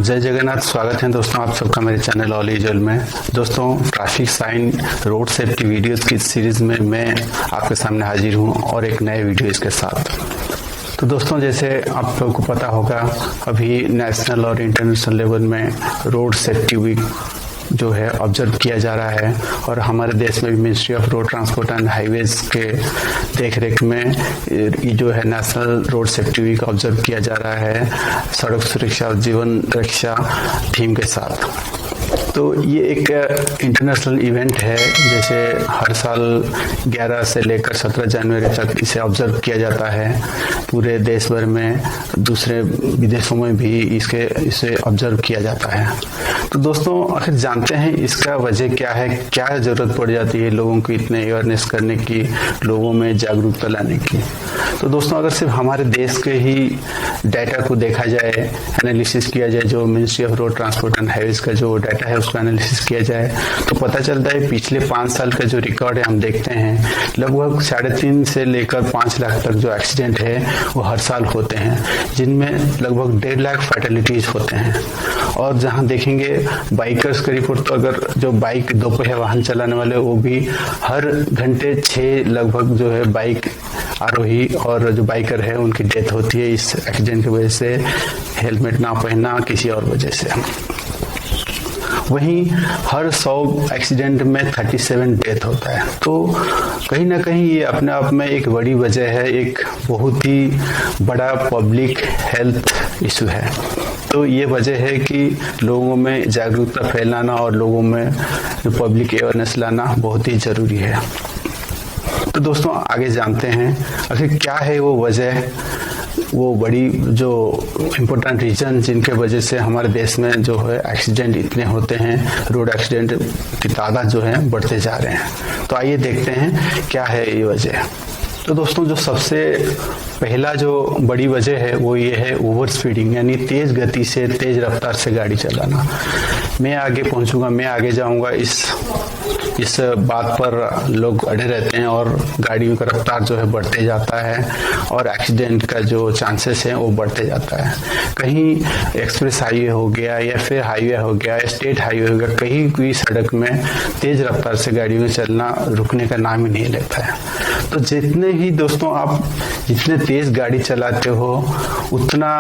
जय जगन्नाथ। स्वागत है दोस्तों आप सबका मेरे चैनल ऑल इज वेल में। दोस्तों traffic sign road safety videos की सीरीज में मैं आपके सामने हाजिर हूं और एक नए वीडियो इसके साथ। तो दोस्तों जैसे आप सबको पता होगा अभी नेशनल और इंटरनेशनल लेवल में रोड सेफ्टी वीक जो है ऑब्जर्व किया जा रहा है और हमारे देश में भी ministry of road transport and highways के देखरेख में ये जो है national road safety week observe किया जा रहा है सड़क सुरक्षा और जीवन रक्षा थीम के साथ। तो ये एक इंटरनेशनल इवेंट है, जैसे हर साल 11 से लेकर 17 जनवरी तक इसे ऑब्जर्व किया जाता है पूरे देश भर में, दूसरे विदेशों में भी इसे ऑब्जर्व किया जाता है। तो दोस्तों आखिर जानते हैं इसका वजह क्या है, क्या जरूरत पड़ जाती है लोगों को इतने अवेयरनेस करने की, लोगों में जागरूकता लाने की। तो दोस्तों अगर सिर्फ हमारे देश के ही डाटा को देखा जाए, एनालिसिस किया जाए, जो ministry of road transport and highways का जो डाटा है उसका एनालिसिस किया जाए तो पता चलता है पिछले 5 साल का जो रिकॉर्ड है हम देखते हैं लगभग 3.5 से लेकर 5 लाख तक जो एक्सीडेंट है वो हर साल होते हैं, जिनमें लगभग 1.5 लाख फैटेलिटीज होते हैं। और जहां देखेंगे बाइकर्स का रिपोर्ट, तो अगर जो बाइक दोपहिया वाहन चलाने वाले वो भी हर घंटे 6 लगभग जो है बाइक आरोही और जो बाइकर है उनकी डेथ होती है इस एक्सीडेंट की वजह से, हेलमेट ना पहनना किसी और वजह से। वहीं हर 100 एक्सीडेंट में 37 डेथ होता है। तो कहीं ना कहीं ये अपने आप में एक बड़ी वजह है, एक बहुत ही बड़ा पब्लिक हेल्थ इशू है। तो ये वजह है कि लोगों में जागरूकता फैलाना और लोगों में पब्लिक अवेयरनेस लाना बहुत ही जरूरी है। तो दोस्तों आगे जानते हैं आखिर क्या है वो वजह, वो बड़ी जो इम्पोर्टेंट रीजन जिनके वजह से हमारे देश में जो है एक्सीडेंट इतने होते हैं, रोड एक्सीडेंट की तादाद जो है बढ़ते जा रहे हैं। तो आइए देखते हैं क्या है ये वजह। तो दोस्तों जो सबसे पहला जो बड़ी वजह है वो ये है ओवर स्पीडिंग, यानी तेज गति से, तेज रफ्तार से गाड़ी चलाना। मैं आगे पहुंचूंगा, मैं आगे जाऊंगा, इस बात पर लोग अड़े रहते हैं और गाड़ियों का रफ्तार जो है बढ़ते जाता है और एक्सीडेंट का जो चांसेस है वो बढ़ते जाता है। कहीं एक्सप्रेस हाईवे हो गया या फिर हाईवे हो गया, स्टेट हाईवे हो गया, कहीं भी सड़क में तेज रफ्तार से गाड़ियों में चलना रुकने का नाम ही नहीं लेता है। तो जितने ही दोस्तों आप जितने तेज गाड़ी चलाते हो उतना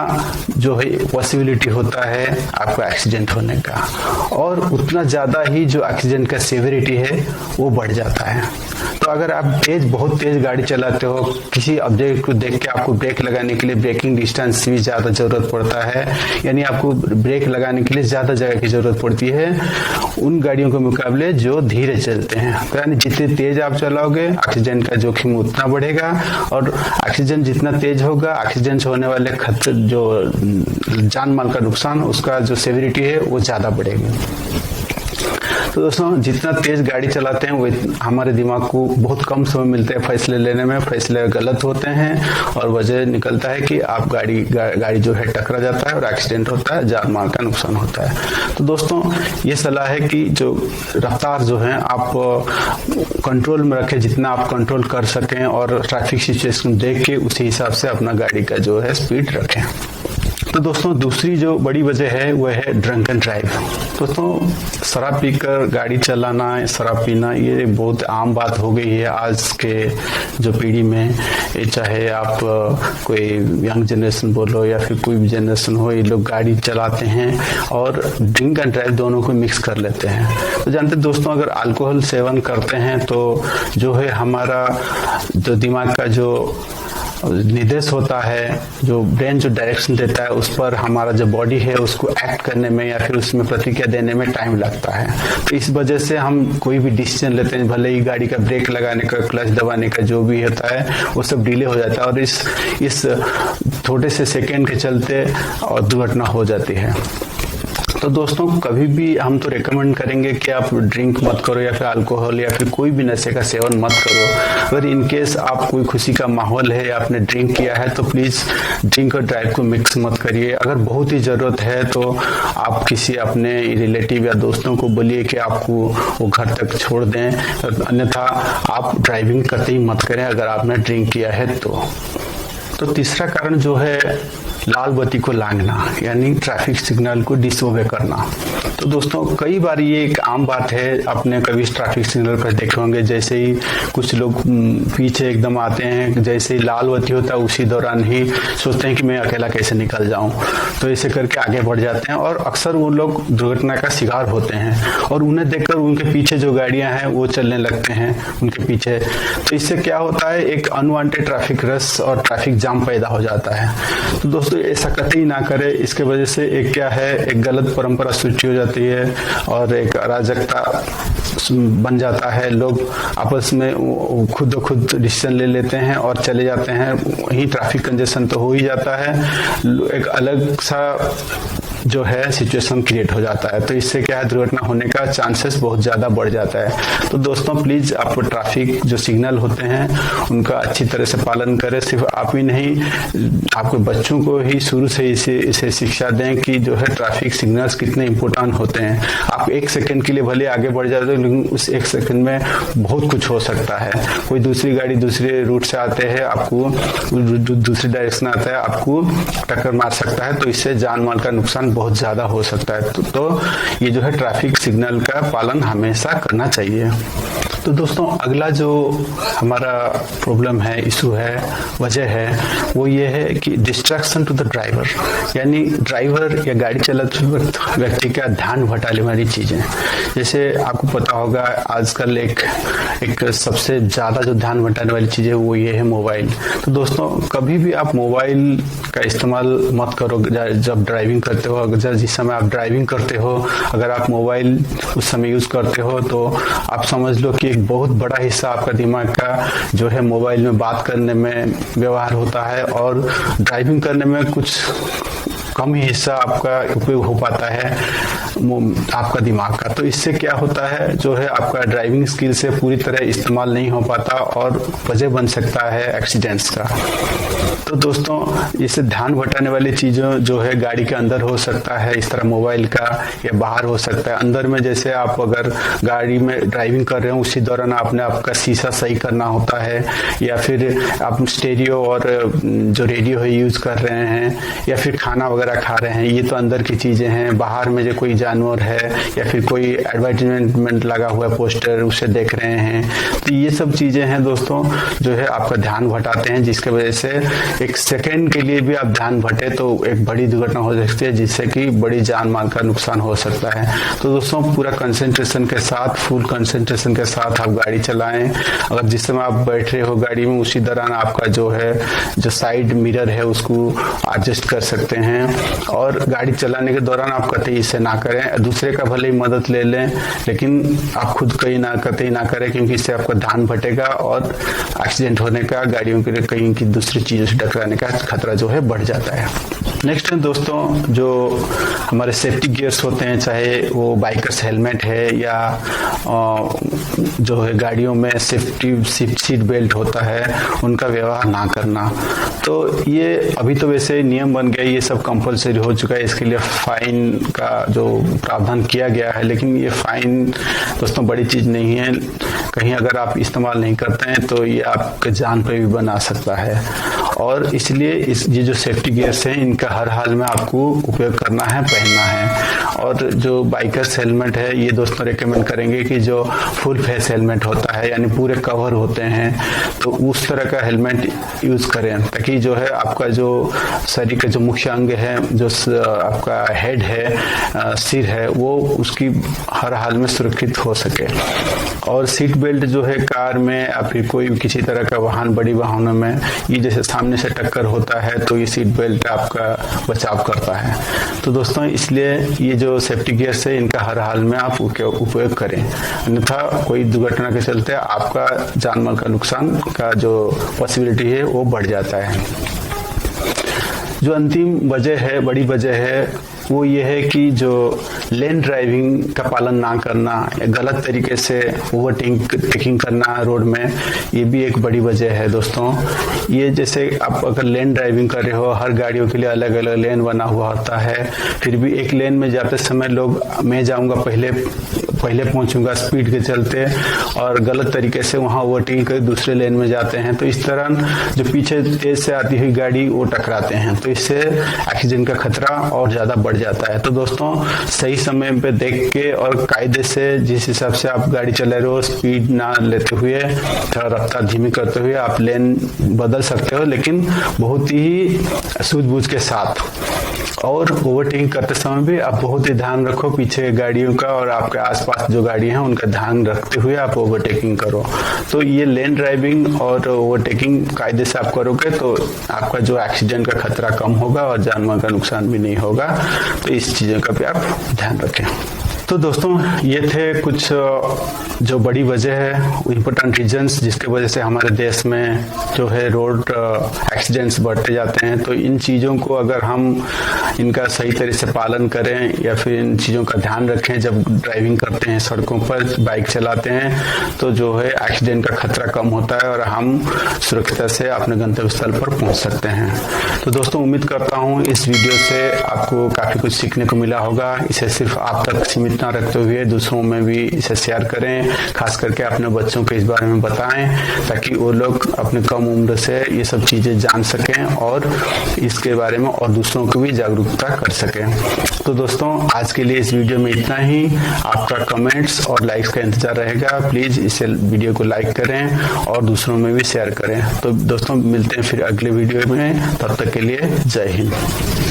जो है पॉसिबिलिटी होता है आपका एक्सीडेंट होने का, और उतना ज्यादा ही जो एक्सीडेंट का सेवेरिटी है वो बढ़ जाता है। तो अगर आप बहुत तेज गाड़ी चलाते हो, किसी ऑब्जेक्ट को देख के आपको ब्रेक लगाने के लिए ब्रेकिंग डिस्टेंस भी ज्यादा जरूरत पड़ता है, यानी आपको ब्रेक लगाने के लिए ज्यादा जगह की जरूरत पड़ती है उन गाड़ियों के मुकाबले जो धीरे चलते हैं। तो यानी जितने तेज आप चलाओगे एक्सीडेंट का जोखिम उतना बढ़ेगा, और एक्सीडेंट जितना तेज होगा एक्सीडेंट होने वाले खतरे जो जान माल का नुकसान उसका जो सेवेरिटी है वो ज्यादा बढ़ेगी। तो दोस्तों जितना तेज गाड़ी चलाते हैं वो हमारे दिमाग को बहुत कम समय मिलते हैं फैसले लेने में, फैसले गलत होते हैं और वजह निकलता है कि आप गाड़ी जो है टकरा जाता है और एक्सीडेंट होता है, जान माल का नुकसान होता है। तो दोस्तों ये सलाह है कि जो रफ्तार जो है आप कंट्रोल में रखें, जितना आप कंट्रोल कर सकें, और ट्रैफिक सिचुएशन देख के उसी हिसाब से अपना गाड़ी का जो है स्पीड रखें। तो दोस्तों दूसरी जो बड़ी वजह है वो है ड्रंकन ड्राइव। दोस्तों शराब पीकर गाड़ी चलाना, शराब पीना ये बहुत आम बात हो गई है आज के जो पीढ़ी में, चाहे आप कोई यंग जनरेशन बोलो या फिर कोई भी जनरेशन हो, ये लोग गाड़ी चलाते हैं और ड्रिंक एंड ड्राइव दोनों को मिक्स कर लेते हैं। तो जानते दोस्तों अगर अल्कोहल सेवन करते हैं तो जो है हमारा जो दिमाग का जो निर्देश होता है, जो ब्रेन जो डायरेक्शन देता है, उस पर हमारा जो बॉडी है उसको एक्ट करने में या फिर उसमें प्रतिक्रिया देने में टाइम लगता है। तो इस वजह से हम कोई भी डिसीजन लेते हैं, भले ही गाड़ी का ब्रेक लगाने का, क्लच दबाने का जो भी होता है वो सब डिले हो जाता है और इस थोड़े से सेकेंड के चलते और दुर्घटना हो जाती है। तो दोस्तों कभी भी हम तो रेकमेंड करेंगे कि आप ड्रिंक मत करो या फिर अल्कोहल या फिर कोई भी नशे का सेवन मत करो। अगर इन केस आप कोई खुशी का माहौल है या आपने ड्रिंक किया है तो प्लीज ड्रिंक और ड्राइव को मिक्स मत करिए। अगर बहुत ही जरूरत है तो आप किसी अपने रिलेटिव या दोस्तों को बोलिए कि आपको वो घर तक छोड़ दें, अन्यथा आप ड्राइविंग करते ही मत करें अगर आपने ड्रिंक किया है तो तीसरा कारण जो है लाल बत्ती को लांघना यानी ट्रैफिक सिग्नल को डिसओबे करना। तो दोस्तों कई बार ये एक आम बात है, आपने कभी ट्रैफिक सिग्नल पर देखे होंगे, जैसे ही कुछ लोग पीछे एकदम आते हैं, जैसे ही लाल बत्ती होता है उसी दौरान ही सोचते हैं कि मैं अकेला कैसे निकल जाऊं, तो ऐसे करके आगे बढ़ जाते हैं और अक्सर वो लोग दुर्घटना का शिकार होते हैं और उन्हें देखकर उनके पीछे जो गाड़ियां हैं वो चलने लगते हैं उनके पीछे। तो इससे क्या होता है, एक अनवांटेड ट्रैफिक रश और ट्रैफिक जाम पैदा हो जाता है। तो दोस्तों ऐसा कतई ना करें, इसके वजह से एक क्या है, एक गलत परंपरा सृष्टि हो जाती है और एक अराजकता बन जाता है। लोग आपस में खुद डिसीजन ले लेते हैं और चले जाते हैं, वहीं ट्रैफिक कंजेशन तो हो ही जाता है, एक अलग सा जो है सिचुएशन क्रिएट हो जाता है। तो इससे क्या है, दुर्घटना होने का चांसेस बहुत ज़्यादा बढ़ जाता है। तो दोस्तों प्लीज़ आप ट्रैफिक जो सिग्नल होते हैं उनका अच्छी तरह से पालन करें। सिर्फ आप ही नहीं, आपके बच्चों को ही शुरू से इसे शिक्षा दें कि जो है ट्रैफिक सिग्नल्स कितने इंपॉर्टेंट होते हैं। आप 1 सेकंड के लिए भले आगे बढ़ जाते हो, लेकिन उस 1 सेकंड में बहुत कुछ हो सकता है। कोई दूसरी गाड़ी दूसरे रूट से आते हैं, आपको दूसरी डायरेक्शन आता है, आपको टक्कर मार सकता है, तो इससे जान माल का नुकसान बहुत ज्यादा हो सकता है। तो ये जो है ट्रैफिक सिग्नल का पालन हमेशा करना चाहिए। तो दोस्तों अगला जो हमारा प्रॉब्लम है, इशू है, वजह है, वो ये है कि डिस्ट्रैक्शन टू द ड्राइवर, यानी ड्राइवर या गाड़ी चलाते वक्त व्यक्ति का ध्यान भटाने वाली चीजें। जैसे आपको पता होगा आजकल एक सबसे ज्यादा जो ध्यान भटाने वाली चीज है वो ये है मोबाइल। तो दोस्तों कभी भी आप मोबाइल का इस्तेमाल मत करो जब ड्राइविंग करते हो। अगर जिस समय आप ड्राइविंग करते हो अगर आप मोबाइल उस समय यूज करते हो तो आप समझ लो कि एक बहुत बड़ा हिस्सा आपका दिमाग का जो है मोबाइल में बात करने में व्यवहार होता है और ड्राइविंग करने में कुछ कम ही हिस्सा आपका उपयोग हो पाता है आपका दिमाग का। तो इससे क्या होता है, जो है आपका ड्राइविंग स्किल से पूरी तरह इस्तेमाल नहीं हो पाता और वजह बन सकता है एक्सीडेंट्स का। तो दोस्तों इससे ध्यान भटाने वाली चीज़ों जो है गाड़ी के अंदर हो सकता है, इस तरह मोबाइल का, या बाहर हो सकता है। अंदर में जैसे आप अगर गाड़ी में ड्राइविंग कर रहे हो उसी दौरान आपने आपका शीशा सही करना होता है, या फिर आप स्टेरियो और जो रेडियो है यूज कर रहे हैं, या फिर खाना वगैरह खा रहे हैं, ये तो अंदर की चीजें हैं। बाहर में जो कोई जानवर है या फिर कोई एडवर्टाइजमेंट लगा हुआ है पोस्टर, उसे देख रहे हैं, तो ये सब चीजें हैं दोस्तों जो है आपका ध्यान भटाते हैं, जिसके वजह से एक सेकेंड के लिए भी आप ध्यान भटे तो एक बड़ी दुर्घटना हो सकती है, जिससे कि बड़ी जान माल का नुकसान हो सकता है। तो दोस्तों पूरा कंसंट्रेशन के साथ, फुल कंसंट्रेशन के साथ आप गाड़ी चलाएं। अगर जिस समय आप बैठ रहे हो गाड़ी में उसी दौरान आपका जो है जो साइड मिरर है उसको एडजस्ट कर सकते हैं, और गाड़ी चलाने के दौरान आप कतई इसे ना करें। दूसरे का भले ही मदद ले लें लेकिन आप खुद कहीं ना करें, क्योंकि इससे आपका ध्यान भटेगा और एक्सीडेंट होने का, गाड़ियों के लिए कहीं की दूसरी चीजों से टकराने का खतरा जो है बढ़ जाता है। नेक्स्ट है दोस्तों जो हमारे सेफ्टी गियर्स होते हैं, चाहे वो बाइकर्स हेलमेट है या जो है गाड़ियों में सेफ्टी सीट बेल्ट होता है, उनका व्यवहार ना करना। तो ये अभी तो वैसे नियम बन गया, ये सब कंपलसरी हो चुका है, इसके लिए फाइन का जो प्रावधान किया गया है, लेकिन ये फाइन दोस्तों बड़ी चीज नहीं है। कहीं अगर आप इस्तेमाल नहीं करते हैं तो ये आपके जान पे भी बना सकता है, और इसलिए ये जो सेफ्टी गियर्स हैं इनका हर हाल में आपको उपयोग करना है, पहनना है। और जो बाइकर्स हेलमेट है ये दोस्तों रेकमेंड करेंगे कि जो फुल फेस हेलमेट होता है, यानी पूरे कवर होते हैं, तो उस तरह का हेलमेट यूज करें, ताकि जो है आपका जो शरीर का जो मुख्य अंग है, जो आपका हेड है, सिर है, वो उसकी हर हाल में सुरक्षित हो सके। और सीट बेल्ट जो है कार में या फिर कोई किसी तरह का वाहन, बड़ी वाहनों में, ये जैसे सामने से टक्कर होता है तो ये सीट बेल्ट आपका बचाव करता है। तो दोस्तों इसलिए ये जो सेफ्टी गियर्स है इनका हर हाल में आप उपयोग करें, अन्यथा कोई दुर्घटना के चलते आपका जान माल का नुकसान का जो पॉसिबिलिटी है वो बढ़ जाता है। जो अंतिम वजह है, बड़ी वजह है, वो ये है कि जो लेन ड्राइविंग का पालन ना करना या गलत तरीके से ओवरटेकिंग करना रोड में, ये भी एक बड़ी वजह है दोस्तों। ये जैसे आप अगर लेन ड्राइविंग कर रहे हो, हर गाड़ियों के लिए अलग अलग लेन बना हुआ होता है, फिर भी एक लेन में जाते समय लोग मैं जाऊंगा पहले पहले पहुंचूंगा स्पीड के चलते और गलत तरीके से वहां ओवरटेकिंग कर दूसरे लेन में जाते हैं, तो इस तरह जो पीछे तेज से आती हुई गाड़ी वो टकराते हैं, तो इससे एक्सीडेंट का खतरा और ज्यादा बढ़ जाता है। तो दोस्तों सही समय पे देख के और कायदे से जिस हिसाब से आप गाड़ी चला रहे हो, स्पीड ना लेते हुए, रफ्तार धीमी करते हुए आप लेन बदल सकते हो, लेकिन बहुत ही सूझबूझ के साथ। और ओवरटेकिंग करते समय भी आप बहुत ही ध्यान रखो पीछे गाड़ियों का और आपके आसपास जो गाड़ी हैं उनका ध्यान रखते हुए आप ओवरटेकिंग करो। तो ये लेन ड्राइविंग और ओवरटेकिंग कायदे से आप करोगे तो आपका जो एक्सीडेंट का खतरा कम होगा और जानमाल का नुकसान भी नहीं होगा। तो इस चीज़ों का भी आप ध्यान रखें। तो दोस्तों ये थे कुछ जो बड़ी वजह है, इम्पोर्टेंट रीजंस जिसके वजह से हमारे देश में जो है रोड एक्सीडेंट्स बढ़ते जाते हैं। तो इन चीज़ों को अगर हम इनका सही तरह से पालन करें या फिर इन चीज़ों का ध्यान रखें जब ड्राइविंग करते हैं, सड़कों पर बाइक चलाते हैं, तो जो है एक्सीडेंट का खतरा कम होता है और हम सुरक्षित से अपने गंतव्य स्थल पर पहुंच सकते हैं। तो दोस्तों उम्मीद करता हूँ इस वीडियो से आपको काफ़ी कुछ सीखने को मिला होगा। इसे सिर्फ आप तक सीमित ना रखते हुए दूसरों में भी इसे शेयर करें, खास करके अपने बच्चों को इस बारे में बताएं ताकि वो लोग अपने कम उम्र से ये सब चीज़ें जान सकें और इसके बारे में और दूसरों को भी जागरूकता कर सकें। तो दोस्तों आज के लिए इस वीडियो में इतना ही। आपका कमेंट्स और लाइक्स का इंतजार रहेगा। प्लीज़ इसे वीडियो को लाइक करें और दूसरों में भी शेयर करें। तो दोस्तों मिलते हैं फिर अगले वीडियो में, तब तक के लिए जय हिंद।